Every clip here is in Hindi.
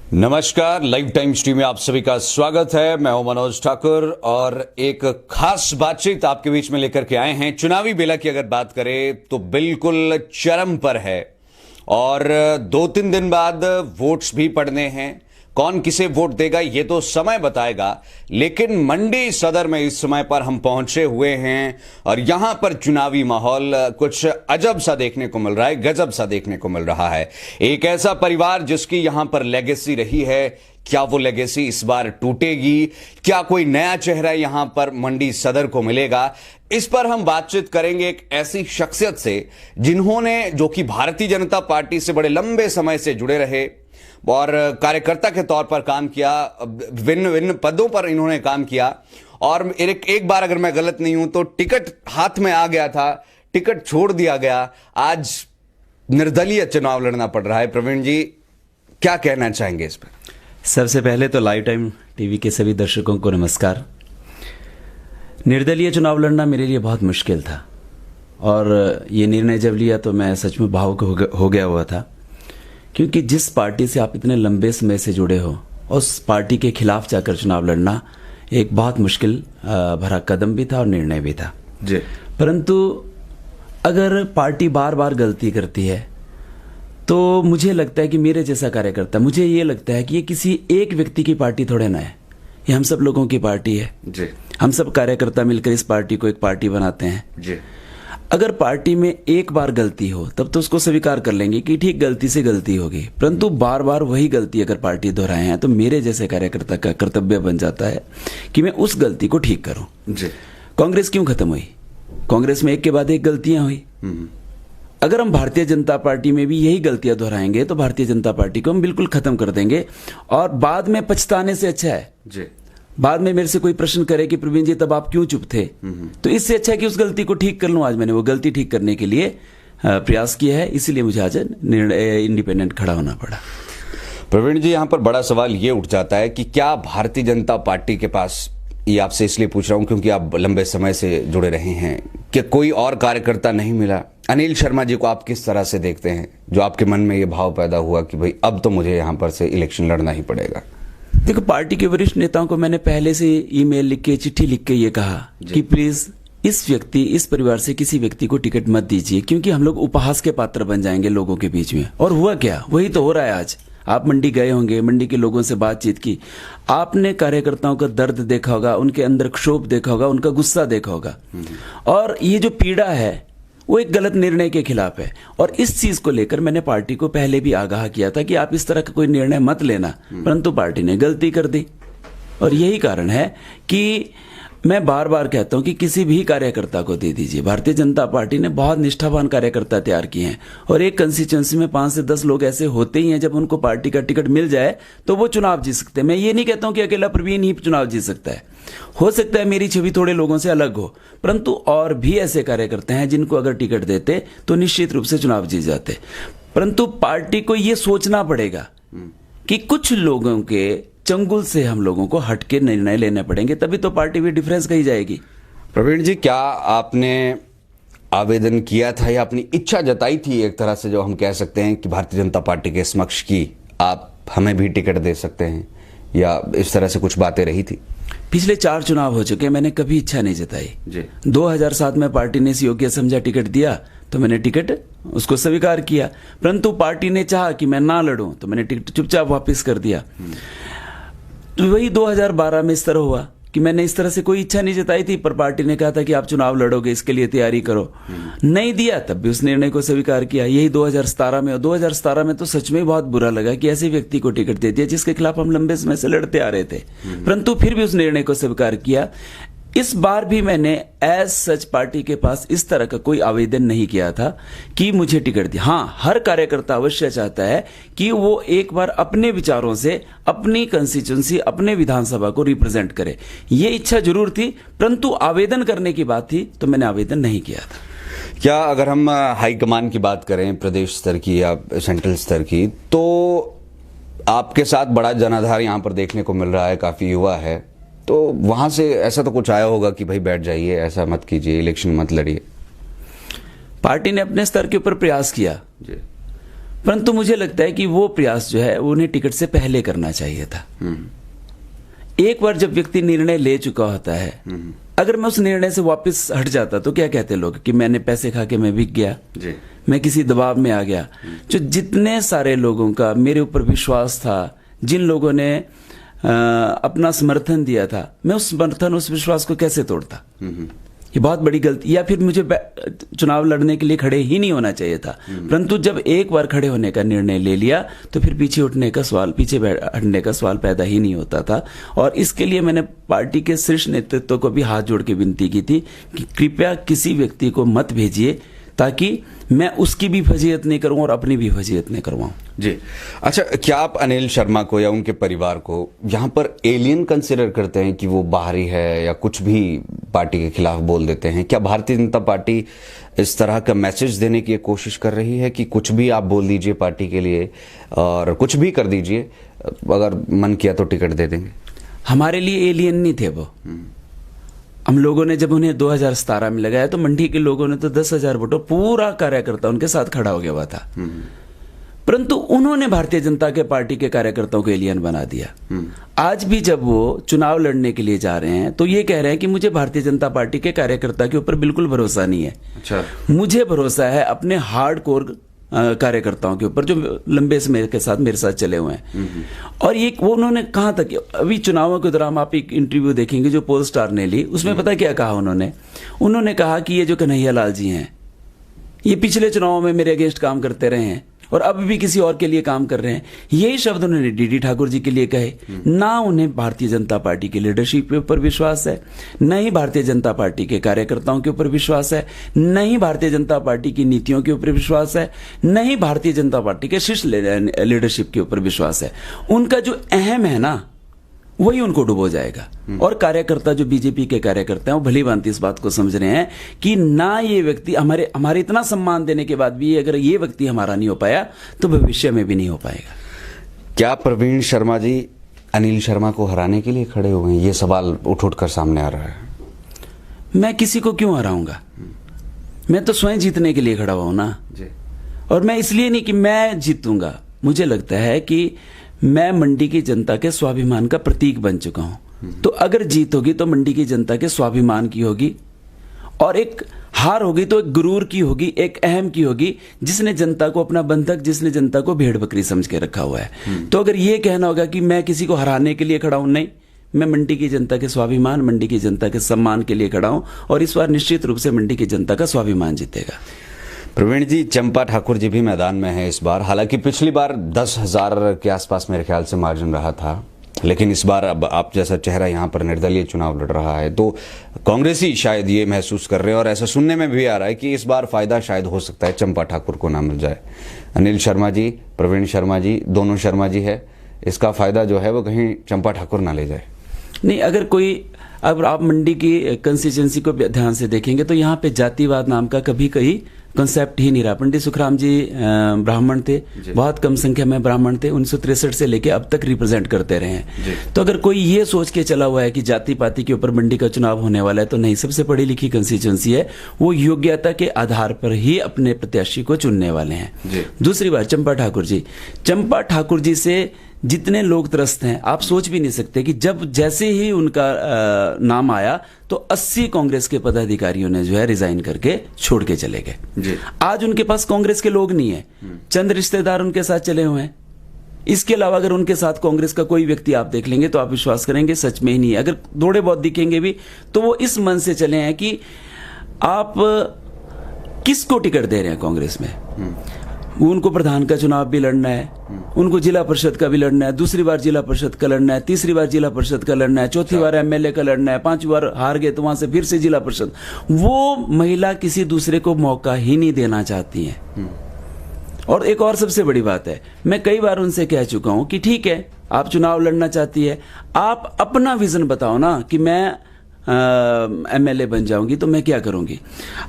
नमस्कार, लाइव टाइम स्ट्रीम में आप सभी का स्वागत है। मैं हूं मनोज ठाकुर और एक खास बातचीत आपके बीच में लेकर के आए हैं। चुनावी बेला की अगर बात करें तो बिल्कुल चरम पर है और 2-3 दिन बाद वोट्स भी पड़ने हैं। कौन किसे वोट देगा ये तो समय बताएगा, लेकिन मंडी सदर में इस समय पर हम पहुंचे हुए हैं और यहां पर चुनावी माहौल कुछ अजब सा देखने को मिल रहा है, गजब सा देखने को मिल रहा है। एक ऐसा परिवार जिसकी यहां पर लेगेसी रही है, क्या वो लेगेसी इस बार टूटेगी? क्या कोई नया चेहरा यहां पर मंडी सदर को मिलेगा? इस पर हम बातचीत करेंगे एक ऐसी शख्सियत से जिन्होंने, जो कि भारतीय जनता पार्टी से बड़े लंबे समय से जुड़े रहे और कार्यकर्ता के तौर पर काम किया, विभिन्न विभिन्न पदों पर इन्होंने काम किया और एक बार अगर मैं गलत नहीं हूं तो टिकट हाथ में आ गया था, टिकट छोड़ दिया गया, आज निर्दलीय चुनाव लड़ना पड़ रहा है। प्रवीण जी, क्या कहना चाहेंगे इस पर? सबसे पहले तो लाइव टाइम टीवी के सभी दर्शकों को नमस्कार। निर्दलीय चुनाव लड़ना मेरे लिए बहुत मुश्किल था और ये निर्णय जब लिया तो मैं सच में भावुक हो गया हुआ था, क्योंकि जिस पार्टी से आप इतने लंबे समय से जुड़े हो उस पार्टी के खिलाफ जाकर चुनाव लड़ना एक बहुत मुश्किल भरा कदम भी था और निर्णय भी था जी। परंतु अगर पार्टी बार बार गलती करती है तो मुझे लगता है कि मेरे जैसा कार्यकर्ता, मुझे ये लगता है कि ये किसी एक व्यक्ति की पार्टी थोड़े ना है, ये हम सब लोगों की पार्टी है जी। हम सब कार्यकर्ता मिलकर इस पार्टी को एक पार्टी बनाते हैं जी। अगर पार्टी में एक बार गलती हो तब तो उसको स्वीकार कर लेंगे कि ठीक, गलती से गलती होगी, परंतु बार बार वही गलती अगर पार्टी दोहराए हैं तो मेरे जैसे कार्यकर्ता का कर्तव्य बन जाता है कि मैं उस गलती को ठीक करूं। जी। कांग्रेस क्यों खत्म हुई? कांग्रेस में एक के बाद एक गलतियां हुई। अगर हम भारतीय जनता पार्टी में भी यही गलतियां दोहराएंगे तो भारतीय जनता पार्टी को हम बिल्कुल खत्म कर देंगे और बाद में पछताने से अच्छा है, जी, बाद में मेरे से कोई प्रश्न करे कि प्रवीण जी तब आप क्यों चुप थे, तो इससे अच्छा है कि उस गलती को ठीक कर लूं। आज मैंने वो गलती ठीक करने के लिए प्रयास किया है, इसीलिए मुझे आज इंडिपेंडेंट खड़ा होना पड़ा। प्रवीण जी, यहां पर बड़ा सवाल ये उठ जाता है कि क्या भारतीय जनता पार्टी के पास, ये आपसे इसलिए पूछ रहा हूं क्योंकि आप लंबे समय से जुड़े रहे हैं, कि कोई और कार्यकर्ता नहीं मिला? अनिल शर्मा जी को आप किस तरह से देखते हैं, जो आपके मन में ये भाव पैदा हुआ कि भाई अब तो मुझे यहां पर से इलेक्शन लड़ना ही पड़ेगा? देखो, पार्टी के वरिष्ठ नेताओं को मैंने पहले से ईमेल लिख के, चिट्ठी लिख के ये कहा कि प्लीज इस परिवार से किसी व्यक्ति को टिकट मत दीजिए, क्योंकि हम लोग उपहास के पात्र बन जाएंगे लोगों के बीच में। और हुआ क्या? वही तो हो रहा है आज। आप मंडी गए होंगे, मंडी के लोगों से बातचीत की, आपने कार्यकर्ताओं का दर्द देखा होगा, उनके अंदर क्षोभ देखा होगा, उनका गुस्सा देखा होगा, और ये जो पीड़ा है वो एक गलत निर्णय के खिलाफ है। और इस चीज को लेकर मैंने पार्टी को पहले भी आगाह किया था कि आप इस तरह का कोई निर्णय मत लेना, परंतु पार्टी ने गलती कर दी। और यही कारण है कि मैं बार बार कहता हूं कि किसी भी कार्यकर्ता को दे दीजिए। भारतीय जनता पार्टी ने बहुत निष्ठावान कार्यकर्ता तैयार किए हैं और एक कंस्टिट्यूंसी में 5 से 10 लोग ऐसे होते ही हैं, जब उनको पार्टी का टिकट मिल जाए तो वो चुनाव जीत सकते हैं। मैं ये नहीं कहता हूं कि अकेला प्रवीण ही चुनाव जीत सकता है, हो सकता है मेरी छवि थोड़े लोगों से अलग हो, परंतु और भी ऐसे कार्यकर्ता हैं जिनको अगर टिकट देते तो निश्चित रूप से चुनाव जीत जाते। परंतु पार्टी को यह सोचना पड़ेगा कि कुछ लोगों के चंगुल से हम लोगों को हटके निर्णय लेने पड़ेंगे, तभी तो पार्टी भी डिफरेंस कही जाएगी। प्रवीण जी, क्या आपने आवेदन किया था या अपनी इच्छा जताई थी एक तरह से, जो हम कह सकते हैं कि भारतीय जनता पार्टी के समक्ष की आप हमें भी टिकट दे सकते हैं, या इस तरह से कुछ बातें रही थी? पिछले 4 चुनाव हो चुके, मैंने कभी इच्छा नहीं जताई जी। 2007 में पार्टी ने योग्य समझा, टिकट दिया तो मैंने टिकट उसको स्वीकार किया, परंतु पार्टी ने चाहा कि मैं ना लड़ूं तो मैंने टिकट चुपचाप वापस कर दिया। तो वही 2012 में इस तरह हुआ कि मैंने इस तरह से कोई इच्छा नहीं जताई थी, पर पार्टी ने कहा था कि आप चुनाव लड़ोगे, इसके लिए तैयारी करो, नहीं दिया, तब भी उस निर्णय को स्वीकार किया। यही 2017 में, और 2017 में तो सच में बहुत बुरा लगा कि ऐसे व्यक्ति को टिकट दे दिया जिसके खिलाफ हम लंबे समय से लड़ते आ रहे थे, परंतु फिर भी उस निर्णय को स्वीकार किया। इस बार भी मैंने एज सच पार्टी के पास इस तरह का कोई आवेदन नहीं किया था कि मुझे टिकट दिया। हाँ, हर कार्यकर्ता अवश्य चाहता है कि वो एक बार अपने विचारों से अपनी कंस्टिट्यूंसी, अपने विधानसभा को रिप्रेजेंट करे, ये इच्छा जरूर थी, परंतु आवेदन करने की बात थी तो मैंने आवेदन नहीं किया था। क्या अगर हम हाईकमान की बात करें, प्रदेश स्तर की या सेंट्रल स्तर की, तो आपके साथ बड़ा जनाधार यहां पर देखने को मिल रहा है, काफी युवा है, तो वहां से ऐसा तो कुछ आया होगा कि भाई बैठ जाइए, ऐसा मत कीजिए, इलेक्शन मत लड़िए? पार्टी ने अपने स्तर के ऊपर प्रयास किया, परंतु मुझे लगता है कि वो प्रयास जो है वो उन्हें टिकट से पहले करना चाहिए था। एक बार जब व्यक्ति निर्णय ले चुका होता है, अगर मैं उस निर्णय से वापस हट जाता तो क्या कहते लोग कि मैंने पैसे खा के मैं बिक गया जी। मैं किसी दबाव में आ गया। जो जितने सारे लोगों का मेरे ऊपर विश्वास था, जिन लोगों ने अपना समर्थन दिया था, मैं उस समर्थन उस विश्वास को कैसे तोड़ता? ये बहुत बड़ी गलती। या फिर मुझे चुनाव लड़ने के लिए खड़े ही नहीं होना चाहिए था। परंतु जब एक बार खड़े होने का निर्णय ले लिया तो फिर पीछे हटने का सवाल पैदा ही नहीं होता था। और इसके लिए मैंने पार्टी के शीर्ष नेतृत्व को भी हाथ जोड़ के विनती की थी कि कृपया किसी व्यक्ति को मत भेजिए, ताकि मैं उसकी भी फजीयत नहीं करूं और अपनी भी फजीयत नहीं करवाऊं। जी अच्छा, क्या आप अनिल शर्मा को या उनके परिवार को यहाँ पर एलियन कंसिडर करते हैं कि वो बाहरी है या कुछ भी पार्टी के खिलाफ बोल देते हैं? क्या भारतीय जनता पार्टी इस तरह का मैसेज देने की कोशिश कर रही है कि कुछ भी आप बोल दीजिए पार्टी के लिए और कुछ भी कर दीजिए, अगर मन किया तो टिकट दे देंगे? हमारे लिए एलियन नहीं थे वो। हम लोगों ने जब उन्हें 2017 में लगाया तो मंडी के लोगों ने तो 10,000 वोटों, पूरा कार्यकर्ता उनके साथ खड़ा हो गया हुआ था। परंतु उन्होंने भारतीय जनता के पार्टी के कार्यकर्ताओं को एलियन बना दिया। आज भी जब वो चुनाव लड़ने के लिए जा रहे हैं तो ये कह रहे हैं कि मुझे भारतीय जनता पार्टी के कार्यकर्ता के ऊपर बिल्कुल भरोसा नहीं है। अच्छा। मुझे भरोसा है अपने हार्ड कोर कार्यकर्ताओं के ऊपर जो लंबे समय के साथ मेरे साथ चले हुए हैं। और ये वो उन्होंने कहा था कि अभी चुनावों के दौरान आप एक इंटरव्यू देखेंगे जो पोल स्टार ने ली, उसमें पता क्या कहा उन्होंने कहा कि ये जो कन्हैया लाल जी हैं ये पिछले चुनावों में मेरे अगेंस्ट काम करते रहे हैं और अब भी किसी और के लिए काम कर रहे हैं। यही शब्द उन्होंने डीडी ठाकुर जी के लिए कहे। ना उन्हें भारतीय जनता पार्टी की लीडरशिप के ऊपर विश्वास है, न ही भारतीय जनता पार्टी के कार्यकर्ताओं के ऊपर विश्वास है, न ही भारतीय जनता पार्टी की नीतियों के ऊपर विश्वास है, न ही भारतीय जनता पार्टी के शीर्ष लीडरशिप के ऊपर विश्वास है। उनका जो अहम है ना, वही उनको डुबो जाएगा। और कार्यकर्ता जो बीजेपी के कार्यकर्ता हैं वो भली भांति इस बात को समझ रहे हैं कि ना ये व्यक्ति हमारे इतना सम्मान देने के बाद भी अगर ये व्यक्ति हमारा नहीं हो पाया तो भविष्य में भी नहीं हो पाएगा। क्या प्रवीण शर्मा जी अनिल शर्मा को हराने के लिए खड़े हुए हैं? ये सवाल उठ कर सामने आ रहा है। मैं किसी को क्यों हराऊंगा? मैं तो स्वयं जीतने के लिए खड़ा हुआ हूं ना जी। और मैं इसलिए नहीं कि मैं जीतूंगा, मुझे लगता है कि मैं मंडी की जनता के स्वाभिमान का प्रतीक बन चुका हूं। तो अगर जीत होगी तो मंडी की जनता के स्वाभिमान की होगी, और एक हार होगी तो एक गुरूर की होगी, एक अहम की होगी, जिसने जनता को अपना बंधक, जिसने जनता को भेड़ बकरी समझ के रखा हुआ है। तो अगर ये कहना होगा कि मैं किसी को हराने के लिए खड़ा हूं, नहीं, मैं मंडी की जनता के स्वाभिमान, मंडी की जनता के सम्मान के लिए खड़ा हूं। और इस बार निश्चित रूप से मंडी की जनता का स्वाभिमान जीतेगा। प्रवीण जी, चंपा ठाकुर जी भी मैदान में है इस बार। हालांकि पिछली बार 10,000 के आसपास मेरे ख्याल से मार्जिन रहा था, लेकिन इस बार अब आप जैसा चेहरा यहाँ पर निर्दलीय चुनाव लड़ रहा है तो कांग्रेसी शायद ये महसूस कर रहे हैं, और ऐसा सुनने में भी आ रहा है कि इस बार फायदा शायद हो सकता है चंपा ठाकुर को ना मिल जाए। अनिल शर्मा जी, प्रवीण शर्मा जी, दोनों शर्मा जी है, इसका फायदा जो है वो कहीं चंपा ठाकुर ना ले जाए। नहीं, अगर आप मंडी की कंस्टिट्यूएंसी को ध्यान से देखेंगे तो यहाँ पे जातिवाद नाम का कभी कहीं कंसेप्ट ही नहीं रहा। पंडित सुखराम जी ब्राह्मण थे, बहुत कम संख्या में ब्राह्मण थे, 1963 से लेके अब तक रिप्रेजेंट करते रहे हैं। तो अगर कोई ये सोच के चला हुआ है कि जाति पाति के ऊपर मंडी का चुनाव होने वाला है, तो नहीं, सबसे पढ़ी लिखी कंस्टिट्यूएंसी है, वो योग्यता के आधार पर ही अपने प्रत्याशी को चुनने वाले हैं। दूसरी बात, चंपा ठाकुर जी से जितने लोग त्रस्त हैं, आप सोच भी नहीं सकते कि जैसे ही उनका नाम आया तो 80 कांग्रेस के पदाधिकारियों ने जो है रिजाइन करके छोड़ के चले गए। आज उनके पास कांग्रेस के लोग नहीं है, चंद रिश्तेदार उनके साथ चले हुए हैं। इसके अलावा अगर उनके साथ कांग्रेस का कोई व्यक्ति आप देख लेंगे तो आप विश्वास करेंगे सच में ही नहीं है। अगर थोड़े बहुत दिखेंगे भी तो वो इस मन से चले हैं कि आप किसको टिकट दे रहे हैं कांग्रेस में। उनको प्रधान का चुनाव भी लड़ना है, उनको जिला परिषद का भी लड़ना है, दूसरी बार जिला परिषद का लड़ना है, तीसरी बार जिला परिषद का लड़ना है, चौथी बार एमएलए का लड़ना है, 5 बार हार गए तो वहां से फिर से जिला परिषद। वो महिला किसी दूसरे को मौका ही नहीं देना चाहती है। और एक और सबसे बड़ी बात है, मैं कई बार उनसे कह चुका हूं कि ठीक है, आप चुनाव लड़ना चाहती है, आप अपना विजन बताओ ना कि मैं एमएलए बन जाऊंगी तो मैं क्या करूंगी।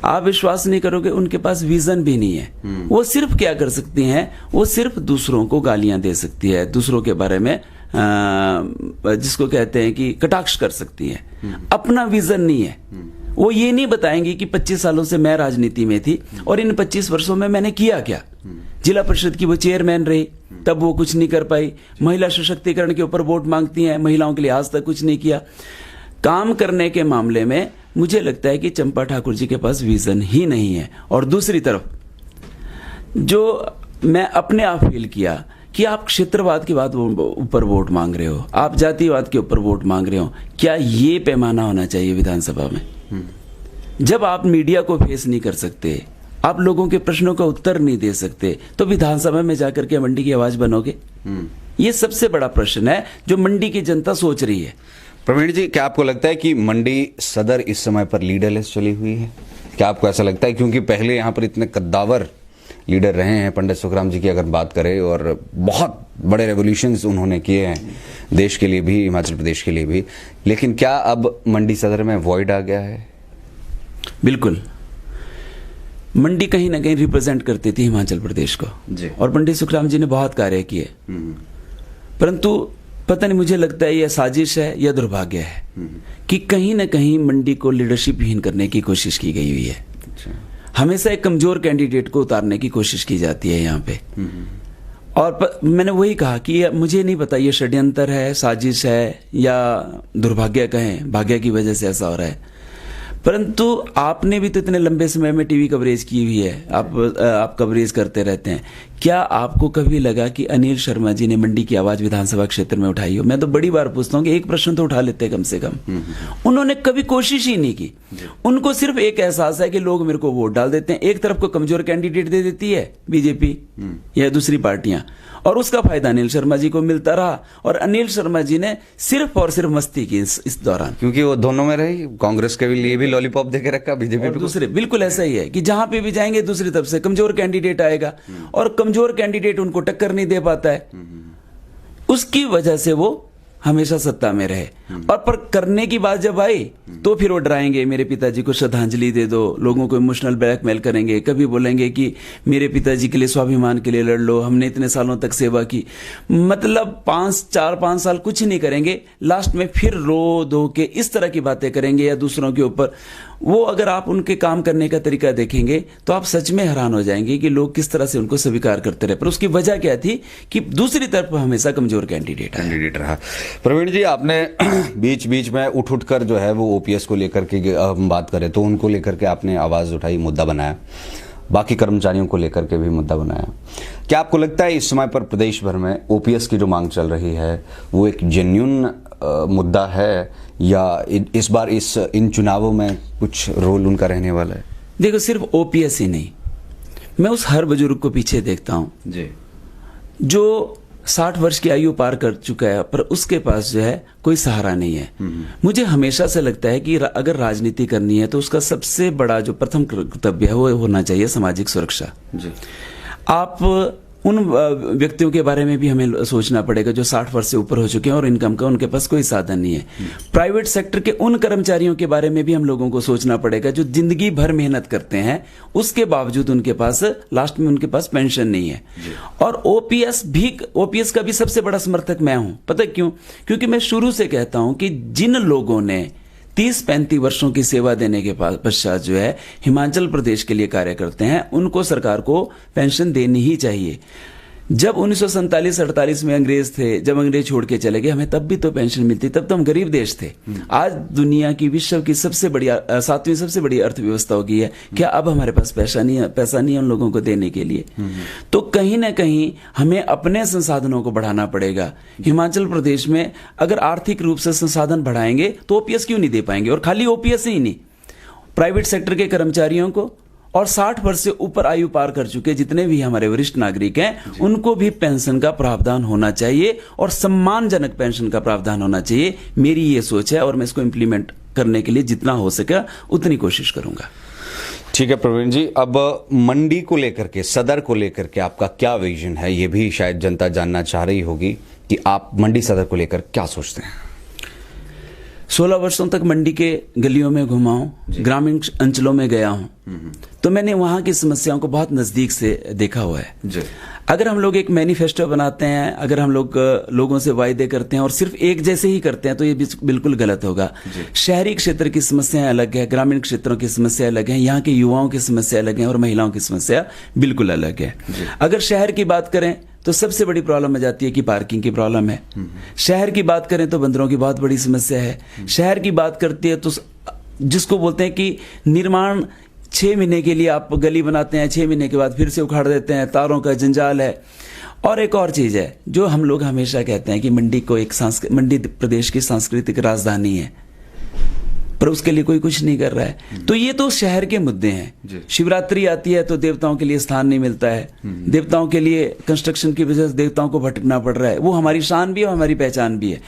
आप विश्वास नहीं करोगे, उनके पास विजन भी नहीं है। वो सिर्फ क्या कर सकती हैं, वो सिर्फ दूसरों को गालियां दे सकती है, दूसरों के बारे में जिसको कहते हैं कि कटाक्ष कर सकती है। अपना विजन नहीं है, वो ये नहीं बताएंगे कि 25 सालों से मैं राजनीति में थी और इन 25 वर्षों में मैंने किया क्या। जिला परिषद की वो चेयरमैन रही, तब वो कुछ नहीं कर पाई। महिला सशक्तिकरण के ऊपर वोट मांगती हैं, महिलाओं के लिए आज तक कुछ नहीं किया। काम करने के मामले में मुझे लगता है कि चंपा ठाकुर जी के पास विजन ही नहीं है। और दूसरी तरफ जो मैं अपने आप फील किया कि आप क्षेत्रवाद के बाद ऊपर वोट मांग रहे हो, आप जातिवाद के ऊपर वोट मांग रहे हो, क्या ये पैमाना होना चाहिए विधानसभा में? जब आप मीडिया को फेस नहीं कर सकते, आप लोगों के प्रश्नों का उत्तर नहीं दे सकते, तो विधानसभा में जाकर के मंडी की आवाज बनोगे? ये सबसे बड़ा प्रश्न है जो मंडी की जनता सोच रही है। प्रवीण जी, क्या आपको लगता है कि मंडी सदर इस समय पर लीडरलेस चली हुई है? क्या आपको ऐसा लगता है? क्योंकि पहले यहाँ पर इतने कद्दावर लीडर रहे हैं, पंडित सुखराम जी की अगर बात करें, और बहुत बड़े रेवोल्यूशंस उन्होंने किए हैं देश के लिए भी, हिमाचल प्रदेश के लिए भी, लेकिन क्या अब मंडी सदर में वॉइड आ गया है? बिल्कुल, मंडी कहीं ना कहीं रिप्रेजेंट करती थी हिमाचल प्रदेश को जी। और पंडित सुखराम जी ने बहुत कार्य किए, परंतु पता नहीं, मुझे लगता है यह साजिश है या दुर्भाग्य है कि कहीं ना कहीं मंडी को लीडरशिपहीन करने की कोशिश की गई हुई है। हमेशा एक कमजोर कैंडिडेट को उतारने की कोशिश की जाती है यहाँ पे। और मैंने वही कहा कि मुझे नहीं पता ये षड्यंत्र है, साजिश है, या दुर्भाग्य कहें, भाग्य की वजह से ऐसा हो रहा है। परंतु आपने भी तो इतने लंबे समय में टीवी कवरेज की हुई है, आप कवरेज करते रहते हैं। क्या आपको कभी लगा कि अनिल शर्मा जी ने मंडी की आवाज विधानसभा क्षेत्र में उठाई हो? मैं तो बड़ी बार पूछता हूँ कि एक प्रश्न तो उठा लेते कम से कम। उन्होंने कभी कोशिश ही नहीं की। उनको सिर्फ एक एहसास है कि लोग मेरे को वोट डाल देते हैं, एक तरफ को कमजोर कैंडिडेट दे देती है बीजेपी या दूसरी पार्टियां, और उसका फायदा अनिल शर्मा जी को मिलता रहा। और अनिल शर्मा जी ने सिर्फ और सिर्फ मस्ती की इस दौरान, क्योंकि वो दोनों में रही, कांग्रेस के लिए भी लॉलीपॉप देके रखा, बीजेपी पे दूसरे। बिल्कुल ऐसा ही है कि जहां पे भी जाएंगे दूसरी तरफ से कमजोर कैंडिडेट आएगा और कमजोर कैंडिडेट उनको टक्कर नहीं दे पाता है, उसकी वजह से वो हमेशा सत्ता में रहे। और पर करने की बात जब आई तो फिर वो डराएंगे, मेरे पिताजी को श्रद्धांजलि दे दो, लोगों को इमोशनल ब्लैकमेल करेंगे। कभी बोलेंगे कि मेरे पिताजी के लिए स्वाभिमान के लिए लड़ लो, हमने इतने सालों तक सेवा की। मतलब 4-5 साल कुछ नहीं करेंगे, लास्ट में फिर रो धो के इस तरह की बातें करेंगे या दूसरों के ऊपर। वो अगर आप उनके काम करने का तरीका देखेंगे तो आप सच में हैरान हो जाएंगे कि लोग किस तरह से उनको स्वीकार करते रहे। पर उसकी वजह क्या थी कि दूसरी तरफ हमेशा कमजोर कैंडिडेट रहा। प्रवीण जी, आपने बीच बीच में उठ कर जो है वो ओपीएस को लेकर के हम बात करें तो उनको लेकर के आपने आवाज उठाई, मुद्दा बनाया, बाकी कर्मचारियों को लेकर के भी मुद्दा बनाया। क्या आपको लगता है इस समय पर प्रदेश भर में ओपीएस की जो मांग चल रही है वो एक जेन्युइन मुद्दा है, या इस बार इन चुनावों में कुछ रोल उनका रहने वाला है? देखो, सिर्फ ओपीएस ही नहीं, मैं उस हर बुजुर्ग को पीछे देखता हूं जी, जो 60 वर्ष की आयु पार कर चुका है पर उसके पास जो है कोई सहारा नहीं है। मुझे हमेशा से लगता है कि अगर राजनीति करनी है तो उसका सबसे बड़ा जो प्रथम कर्तव्य है वो होना चाहिए सामाजिक सुरक्षा जी। आप उन व्यक्तियों के बारे में भी हमें सोचना पड़ेगा जो 60 वर्ष से ऊपर हो चुके हैं और इनकम का उनके पास कोई साधन नहीं है। प्राइवेट सेक्टर के उन कर्मचारियों के बारे में भी हम लोगों को सोचना पड़ेगा जो जिंदगी भर मेहनत करते हैं, उसके बावजूद उनके पास लास्ट में उनके पास पेंशन नहीं है। और ओपीएस का भी सबसे बड़ा समर्थक मैं हूं। पता क्यों? क्योंकि मैं शुरू से कहता हूं कि जिन लोगों ने 30-35 वर्षों की सेवा देने के पश्चात जो है हिमाचल प्रदेश के लिए कार्य करते हैं, उनको सरकार को पेंशन देनी ही चाहिए। जब 1947-48 में अंग्रेज थे, जब अंग्रेज छोड़ के चले गए, हमें तब भी तो पेंशन मिलती, तब तो हम गरीब देश थे। आज दुनिया की, विश्व की सबसे बड़ी 7वीं सबसे बड़ी अर्थव्यवस्था हो गई है। क्या अब हमारे पास पैसा नहीं है उन लोगों को देने के लिए? तो कहीं ना कहीं हमें अपने संसाधनों को बढ़ाना पड़ेगा। हिमाचल प्रदेश में अगर आर्थिक रूप से संसाधन बढ़ाएंगे तो ओपीएस क्यों नहीं दे पाएंगे? और खाली ओपीएस ही नहीं, प्राइवेट सेक्टर के कर्मचारियों को और 60 वर्ष से ऊपर आयु पार कर चुके जितने भी हमारे वरिष्ठ नागरिक हैं उनको भी पेंशन का प्रावधान होना चाहिए और सम्मानजनक पेंशन का प्रावधान होना चाहिए। मेरी ये सोच है और मैं इसको इंप्लीमेंट करने के लिए जितना हो सके उतनी कोशिश करूंगा। ठीक है प्रवीण जी, अब मंडी को लेकर के, सदर को लेकर के आपका क्या विजन है, ये भी शायद जनता जानना चाह रही होगी कि आप मंडी सदर को लेकर क्या सोचते हैं। 16 वर्षों तक मंडी के गलियों में घुमा हूं, ग्रामीण अंचलों में गया हूं, तो मैंने वहां की समस्याओं को बहुत नजदीक से देखा हुआ है। जी। अगर हम लोग एक मैनिफेस्टो बनाते हैं, अगर हम लोग लोगों से वायदे करते हैं और सिर्फ एक जैसे ही करते हैं तो ये बिल्कुल गलत होगा। शहरी क्षेत्र की समस्याएं अलग है, ग्रामीण क्षेत्रों की समस्या अलग है, यहाँ के युवाओं की समस्या अलग है और महिलाओं की समस्या बिल्कुल अलग है। अगर शहर की बात करें तो सबसे बड़ी प्रॉब्लम आ जाती है कि पार्किंग की प्रॉब्लम है। शहर की बात करें तो बंदरों की बहुत बड़ी समस्या है। शहर की बात करती है तो जिसको बोलते हैं कि निर्माण 6 महीने के लिए आप गली बनाते हैं, 6 महीने के बाद फिर से उखाड़ देते हैं, तारों का जंजाल है। और एक और चीज है जो हम लोग हमेशा कहते हैं कि मंडी प्रदेश की सांस्कृतिक राजधानी है, पर उसके लिए कोई कुछ नहीं कर रहा है। तो ये तो शहर के मुद्दे हैं। शिवरात्रि आती है तो देवताओं के लिए स्थान नहीं मिलता है, देवताओं के लिए कंस्ट्रक्शन की वजह से देवताओं को भटकना पड़ रहा है, वो हमारी शान भी है और हमारी पहचान भी है।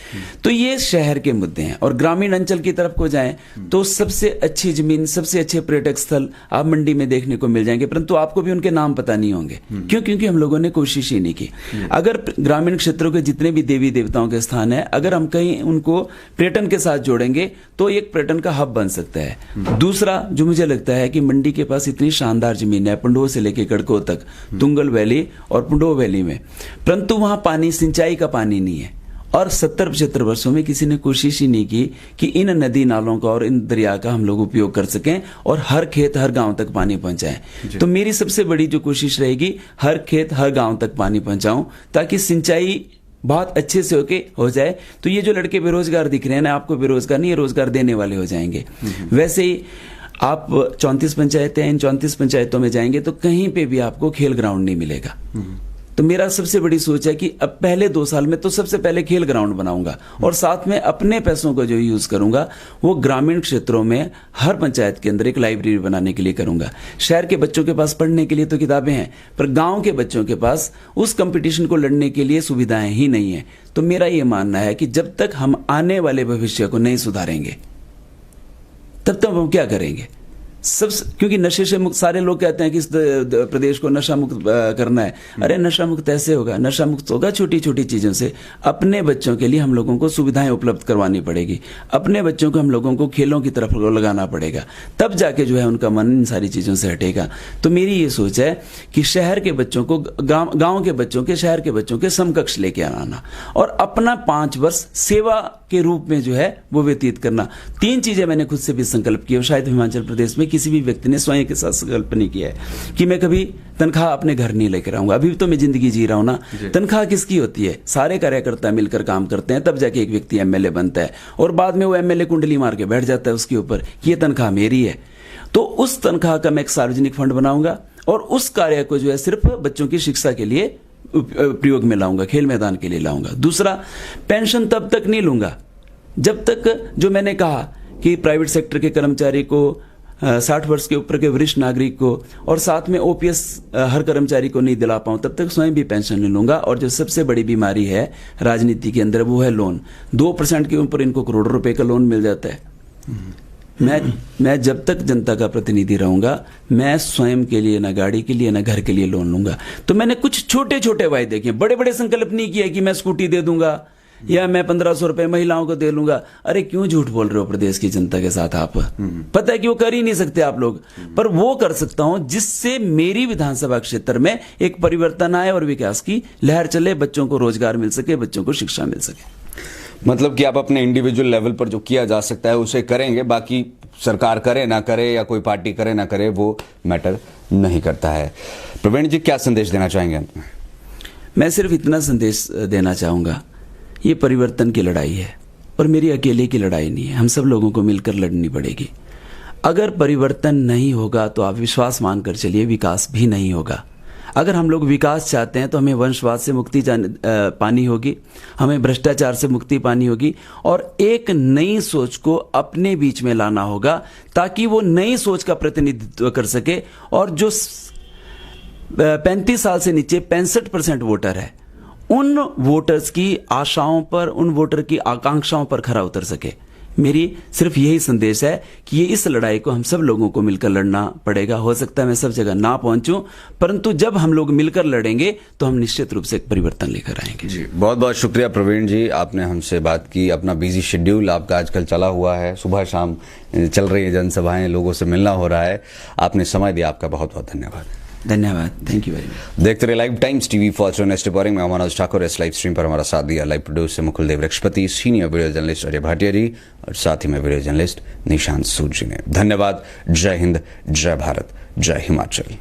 तो ये शहर के मुद्दे हैं। और ग्रामीण अंचल की तरफ को जाएं तो सबसे अच्छी जमीन, सबसे अच्छे पर्यटक स्थल आप मंडी में देखने को मिल जाएंगे, परंतु आपको भी उनके नाम पता नहीं होंगे। क्यों? क्योंकि हम लोगों ने कोशिश ही नहीं की। अगर ग्रामीण क्षेत्रों के जितने भी देवी देवताओं के स्थान है, अगर हम कहीं उनको पर्यटन के साथ जोड़ेंगे तो एक पर्यटन का हब बन सकता है। दूसरा जो मुझे लगता है कि मंडी के पास इतनी शानदार जमीन है, पुंडो से लेकर गड़को तक, तुंगल वैली और पुंडो वैली में, परंतु वहां पानी, सिंचाई का पानी नहीं है। और 70-75 वर्षों में किसी ने कोशिश ही नहीं की कि इन नदी नालों का और इन दरिया का हम लोग उपयोग कर सकें और हर खेत हर गांव तक पानी पहुंचाएं। तो मेरी सबसे बड़ी जो कोशिश रहेगी, हर खेत हर गांव तक पानी पहुंचाऊं ताकि सिंचाई बहुत अच्छे से हो जाए। तो ये जो लड़के बेरोजगार दिख रहे हैं ना, आपको बेरोजगार नहीं, ये रोजगार देने वाले हो जाएंगे। वैसे ही आप 34 पंचायतें, इन 34 पंचायतों में जाएंगे तो कहीं पे भी आपको खेल ग्राउंड नहीं मिलेगा। तो मेरा सबसे बड़ी सोच है कि अब पहले 2 साल में तो सबसे पहले खेल ग्राउंड बनाऊंगा और साथ में अपने पैसों को जो यूज करूंगा वो ग्रामीण क्षेत्रों में हर पंचायत के अंदर एक लाइब्रेरी बनाने के लिए करूंगा। शहर के बच्चों के पास पढ़ने के लिए तो किताबें हैं, पर गांव के बच्चों के पास उस कंपटीशन को लड़ने के लिए सुविधाएं ही नहीं है। तो मेरा ये मानना है कि जब तक हम आने वाले भविष्य को नहीं सुधारेंगे तब तक हम क्या करेंगे? क्योंकि नशे से मुक्त, सारे लोग कहते हैं कि इस प्रदेश को नशा मुक्त करना है। अरे नशा मुक्त ऐसे होगा, नशा मुक्त होगा छोटी छोटी चीजों से। अपने बच्चों के लिए हम लोगों को सुविधाएं उपलब्ध करवानी पड़ेगी, अपने बच्चों को हम लोगों को खेलों की तरफ लगाना पड़ेगा, तब जाके जो है उनका मन इन सारी चीजों से हटेगा। तो मेरी ये सोच है कि शहर के बच्चों को गांव के बच्चों के, शहर के बच्चों के समकक्ष लेके आना और अपना 5 वर्ष सेवा के रूप में जो है वो व्यतीत करना। 3 चीजें मैंने खुद से भी संकल्प किया, शायद हिमाचल प्रदेश में किसी भी व्यक्ति ने स्वयं के साथ संकल्प नहीं किया है कि मैं कभी तनख्वाह अपने घर नहीं लेकर आऊंगा। अभी तो मैं जिंदगी जी रहा हूं ना। तनख्वाह किसकी होती है? सारे कार्यकर्ता मिलकर काम करते हैं, तब जाके एक व्यक्ति एमएलए बनता है और बाद में वो एमएलए कुंडली मार के बैठ जाता है उसके ऊपर कि ये तनख्वाह मेरी है। तो उस तनख्वाह का मैं एक सार्वजनिक फंड बनाऊंगा और उस कार्य को जो है सिर्फ बच्चों की शिक्षा के लिए प्रयोग में लाऊंगा, खेल मैदान के लिए लाऊंगा। दूसरा, पेंशन तब तक नहीं लूंगा जब तक, जो मैंने कहा कि प्राइवेट सेक्टर के कर्मचारी को, 60 वर्ष के ऊपर के वरिष्ठ नागरिक को और साथ में ओपीएस हर कर्मचारी को नहीं दिला पाऊं, तब तक स्वयं भी पेंशन नहीं लूंगा। और जो सबसे बड़ी बीमारी है राजनीति के अंदर वो है लोन। 2% के ऊपर इनको करोड़ों रुपए का लोन मिल जाता है। मैं जब तक जनता का प्रतिनिधि रहूंगा, मैं स्वयं के लिए, ना गाड़ी के लिए ना घर के लिए लोन लूंगा। तो मैंने कुछ छोटे छोटे वायदे किए, बड़े बड़े संकल्प नहीं किया कि मैं स्कूटी दे दूंगा या मैं 1500 रुपए महिलाओं को दे लूंगा। अरे क्यों झूठ बोल रहे हो प्रदेश की जनता के साथ आप? पता है कि वो कर ही नहीं सकते आप लोग, पर वो कर सकता हूं जिससे मेरी विधानसभा क्षेत्र में एक परिवर्तन आए और विकास की लहर चले, बच्चों को रोजगार मिल सके, बच्चों को शिक्षा मिल सके। मतलब कि आप अपने इंडिविजुअल लेवल पर जो किया जा सकता है उसे करेंगे, बाकी सरकार करे ना करे या कोई पार्टी करे ना करे वो मैटर नहीं करता है। प्रवीण जी, क्या संदेश देना चाहेंगे? मैं सिर्फ इतना संदेश देना चाहूंगा, ये परिवर्तन की लड़ाई है और मेरी अकेले की लड़ाई नहीं है, हम सब लोगों को मिलकर लड़नी पड़ेगी। अगर परिवर्तन नहीं होगा तो आप विश्वास मानकर चलिए विकास भी नहीं होगा। अगर हम लोग विकास चाहते हैं तो हमें वंशवाद से मुक्ति पानी होगी, हमें भ्रष्टाचार से मुक्ति पानी होगी और एक नई सोच को अपने बीच में लाना होगा ताकि वो नई सोच का प्रतिनिधित्व कर सके और जो 35 साल से नीचे 65% वोटर है, उन वोटर्स की आशाओं पर, उन वोटर की आकांक्षाओं पर खरा उतर सके। मेरी सिर्फ यही संदेश है कि ये इस लड़ाई को हम सब लोगों को मिलकर लड़ना पड़ेगा। हो सकता है मैं सब जगह ना पहुंचूं, परंतु जब हम लोग मिलकर लड़ेंगे तो हम निश्चित रूप से एक परिवर्तन लेकर आएंगे। जी, बहुत बहुत शुक्रिया प्रवीण जी, आपने हमसे बात की। अपना बिजी शेड्यूल आपका आजकल चला हुआ है, सुबह शाम चल रही है जनसभाएं, लोगों से मिलना हो रहा है, आपने समय दिया, आपका बहुत बहुत धन्यवाद। धन्यवाद, थैंक यू वेरी मच। देखते रहे live times TV for next reporting में मनोज ठाकुर। इस लाइव स्ट्रीम पर हमारा साथ दिया live producer Mukul Dev Vrikshapati, senior video journalist Ajay Bhatia ji और साथ ही में वीडियो जर्नलिस्ट निशांत सूद जी ने। धन्यवाद। जय हिंद, जय भारत, जय हिमाचल।